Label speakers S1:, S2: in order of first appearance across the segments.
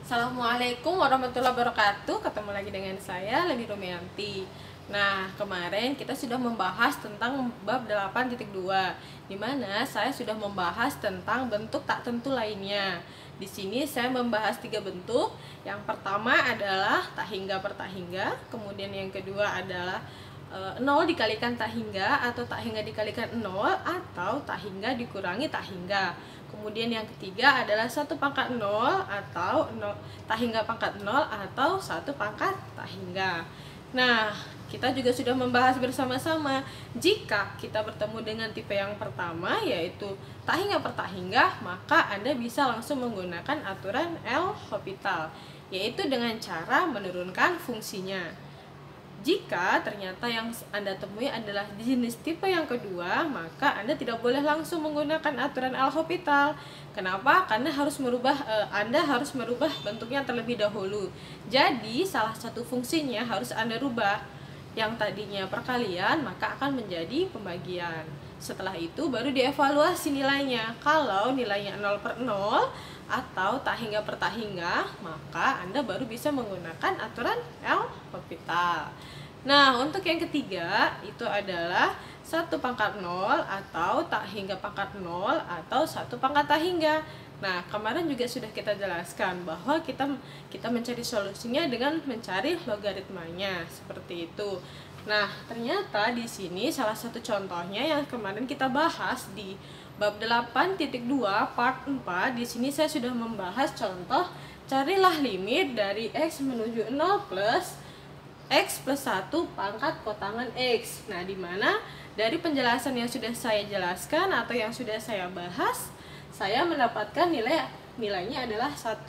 S1: Assalamualaikum warahmatullahi wabarakatuh. Ketemu lagi dengan saya Leni Rumianti. Nah, kemarin kita sudah membahas tentang bab 8.2, di mana saya sudah membahas tentang bentuk tak tentu lainnya. Di sini saya membahas 3 bentuk. Yang pertama adalah tak hingga per tak hingga, kemudian yang kedua adalah 0 dikalikan tak hingga atau tak hingga dikalikan 0 atau tak hingga dikurangi tak hingga. Kemudian yang ketiga adalah 1 pangkat 0 atau 0, tak hingga pangkat 0 atau 1 pangkat tak hingga. Nah, kita juga sudah membahas bersama-sama jika kita bertemu dengan tipe yang pertama, yaitu tak hingga per tak hingga, maka Anda bisa langsung menggunakan aturan L'Hopital, yaitu dengan cara menurunkan fungsinya. Jika ternyata yang Anda temui adalah jenis tipe yang kedua, maka Anda tidak boleh langsung menggunakan aturan L'Hopital. Kenapa? Karena Anda harus merubah bentuknya terlebih dahulu. Jadi, salah satu fungsinya harus Anda rubah. Yang tadinya perkalian, maka akan menjadi pembagian. Setelah itu baru dievaluasi nilainya. Kalau nilainya 0 per 0 atau tak hingga per tak hingga, maka Anda baru bisa menggunakan aturan L'Hopital. Nah, untuk yang ketiga itu adalah 1 pangkat 0 atau tak hingga pangkat 0 atau 1 pangkat tak hingga. Nah, kemarin juga sudah kita jelaskan bahwa kita mencari solusinya dengan mencari logaritmanya, seperti itu. Nah, ternyata di sini salah satu contohnya yang kemarin kita bahas di bab 8.2 part 4, di sini saya sudah membahas contoh carilah limit dari X menuju 0 plus X plus 1 pangkat kotangan X. Nah, dimana dari penjelasan yang sudah saya jelaskan atau yang sudah saya bahas, saya mendapatkan nilainya adalah 1.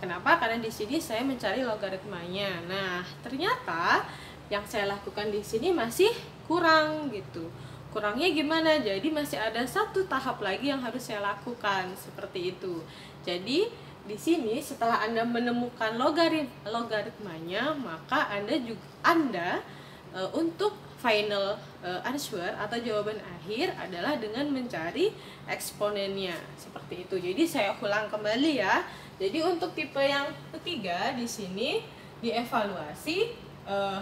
S1: Kenapa? Karena di sini saya mencari logaritmanya. Nah, ternyata yang saya lakukan di sini masih kurang gitu. Kurangnya gimana? Jadi masih ada satu tahap lagi yang harus saya lakukan, seperti itu. Jadi di sini setelah Anda menemukan logaritmanya, maka Anda untuk final answer atau jawaban akhir adalah dengan mencari eksponennya, seperti itu. Jadi saya ulang kembali ya. Jadi untuk tipe yang ketiga di sini dievaluasi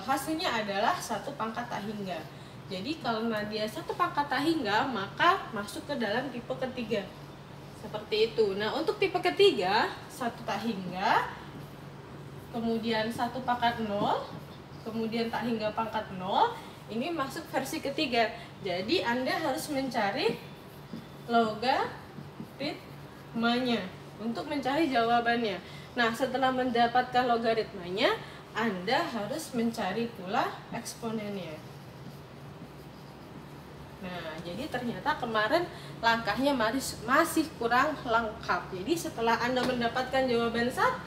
S1: hasilnya adalah 1 pangkat tak hingga. Jadi karena dia 1 pangkat tak hingga, maka masuk ke dalam tipe ketiga. Seperti itu. Nah, untuk tipe ketiga, 1 tak hingga, kemudian 1 pangkat 0, kemudian tak hingga pangkat 0, ini masuk versi ketiga. Jadi, Anda harus mencari logaritmanya untuk mencari jawabannya. Nah, setelah mendapatkan logaritmanya, Anda harus mencari pula eksponennya. Nah, jadi ternyata kemarin langkahnya masih kurang lengkap. Jadi setelah Anda mendapatkan jawaban 1,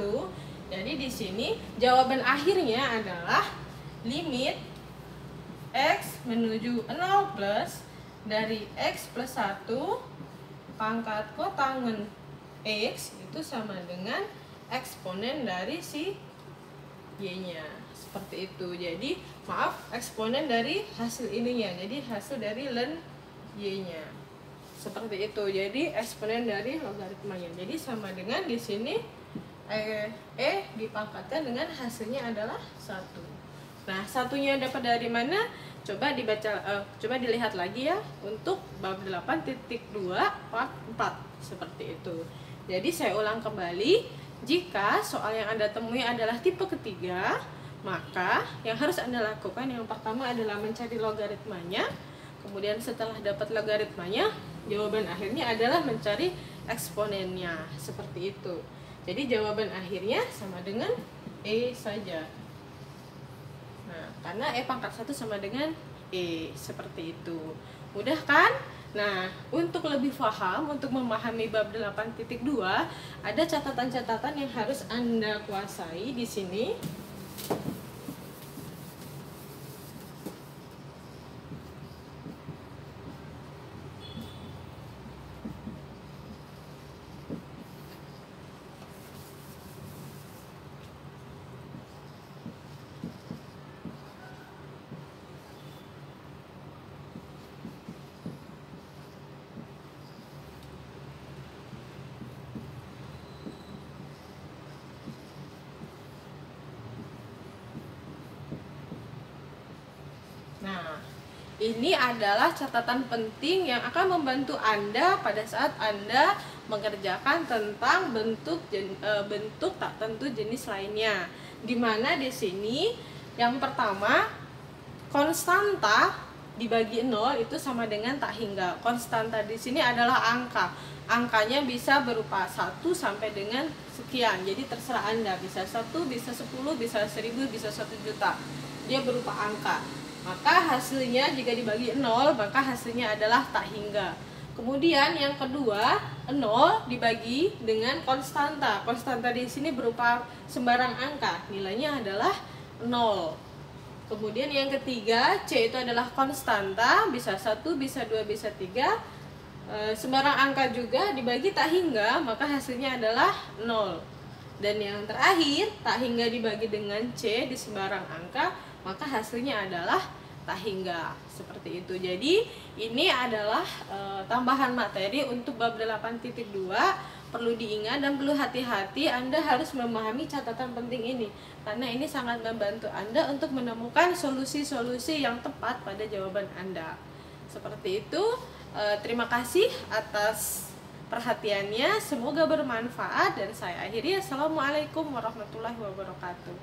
S1: jadi di sini jawaban akhirnya adalah limit X menuju 0 plus dari X plus 1 pangkat kotangan X itu sama dengan eksponen dari si Y-nya. Seperti itu. Jadi eksponen dari hasil ininya, jadi hasil dari ln Y-nya, seperti itu. Jadi eksponen dari logaritmanya, jadi sama dengan di sini dipangkatkan dengan hasilnya adalah 1. Nah, satunya dapat dari mana? Coba dilihat lagi ya untuk bab 8.2 part 4, seperti itu. Jadi saya ulang kembali, jika soal yang Anda temui adalah tipe ketiga, maka yang harus Anda lakukan yang pertama adalah mencari logaritmanya. Kemudian setelah dapat logaritmanya, jawaban akhirnya adalah mencari eksponennya, seperti itu. Jadi jawaban akhirnya sama dengan E saja. Nah, karena E pangkat 1 sama dengan E, seperti itu. Mudah kan? Nah, untuk lebih paham, untuk memahami bab 8.2, ada catatan-catatan yang harus Anda kuasai di sini. Ini adalah catatan penting yang akan membantu Anda pada saat Anda mengerjakan tentang bentuk tak tentu jenis lainnya. Dimana di sini yang pertama, konstanta dibagi 0 itu sama dengan tak hingga. Konstanta di sini adalah angka. Angkanya bisa berupa 1 sampai dengan sekian. Jadi terserah Anda, bisa 1, bisa 10, bisa 1000, bisa 1 juta. Dia berupa angka. Maka hasilnya jika dibagi 0, maka hasilnya adalah tak hingga. Kemudian yang kedua, 0 dibagi dengan konstanta. Konstanta di sini berupa sembarang angka, nilainya adalah 0. Kemudian yang ketiga, C itu adalah konstanta, bisa 1, bisa 2, bisa 3. Sembarang angka juga dibagi tak hingga, maka hasilnya adalah 0. Dan yang terakhir, tak hingga dibagi dengan C di sembarang angka, maka hasilnya adalah tak hingga. Seperti itu. Jadi ini adalah tambahan materi untuk bab 8.2. Perlu diingat dan perlu hati-hati, Anda harus memahami catatan penting ini, karena ini sangat membantu Anda untuk menemukan solusi-solusi yang tepat pada jawaban Anda. Seperti itu. Terima kasih atas perhatiannya, semoga bermanfaat, dan saya akhiri. Assalamualaikum warahmatullahi wabarakatuh.